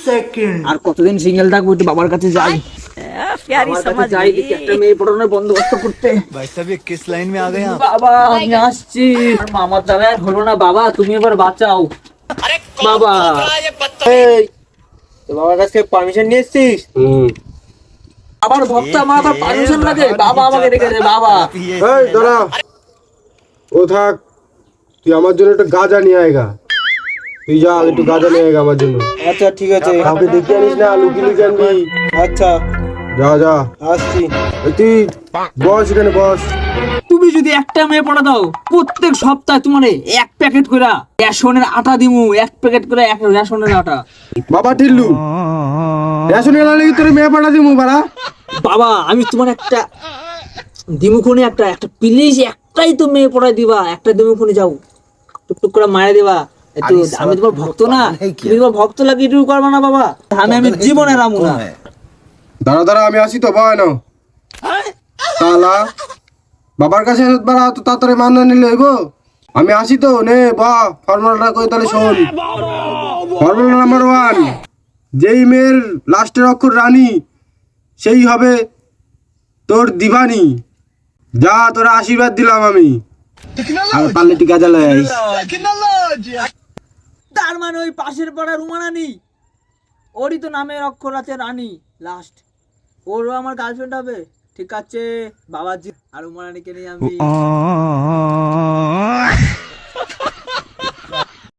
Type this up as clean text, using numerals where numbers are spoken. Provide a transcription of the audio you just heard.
Second. আর কতদিন single থাকবো, একটু বাবার কাছে যাই, प्यारी समझ যাই দেখি একটা মেয়ে পটানোর বন্দোবস্ত করতে। भाई साहब ये किस लाइन में आ गए आप? বাবা আমি আসছি, আর মামার দ্বারা আর হলো না বাবা, তুমি এবার বাঁচাও বাবা। এই তো বাবার কাছ থেকে পারমিশন নিয়ে এসেছিস? আবার ভক্ত আমার আবার পারমিশন লাগে, বাবা আমাকে রেখেছে বাবা। এই দাঁড়া, ও থাক, তুই আমার জন্য একটা গাঁজা নিয়ে আয়গা। তুই যা একটু গাঁজা নিয়ে আয়গা আমার জন্য। আচ্ছা ঠিক আছে, কাউকে দেখে আনিস না, লুকিয়ে লুকিয়ে আনবি। আচ্ছা যা যা, আসছি। এই তুই বস এখানে বস। তুমি যদি একটা মেয়ে পড়া দাও, প্রত্যেক সপ্তাহে তোমার এক প্যাকেট করে রেশনের আটা দিমু, এক প্যাকেট করে এক রেশনের আটা। বাবা টিল্লু, রেশন এলা লাগি তোর মেয়ে পাঠা দিমু বাড়া। বাবা আমি তোমার একটা দিমুখনি, একটা একটা প্লিজ একটাই তো মেয়ে পড়াই দিবা, একটা দিমুখনি যাও, টুকটুক করে মারা দিবা একটু। আমি তোমার ভক্ত না, তুমি তোমার ভক্ত লাগে একটু করবা না বাবা, আমি জীবনে রামু না। দাঁড়া দাঁড়া, আমি আসি তো বয় নাও শালা। বাবার কাছে বাড়া তো তাড়াতাড়ি মান্য নিলে হইব। আমি আসি তো, নে বা ফর্মুলাটা কই তাহলে শোন। ফর্মুলা নাম্বার 1, যেই মেয়ের লাস্টের অক্ষর রানী সেই হবে তোর দিবানি। যা তোরা আশীর্বাদ দিলাম আমি, আর পারলে টিকা জ্বালাই আইস। তার মানে ওই পাশের পাড়া রুমারানি, ওরই তো নামের অক্ষর আছে রানী লাস্ট, ওরও আমার গার্লফ্রেন্ড হবে। ঠিক আছে বাবাজি, আর রুমারানিকে নিয়ে আমি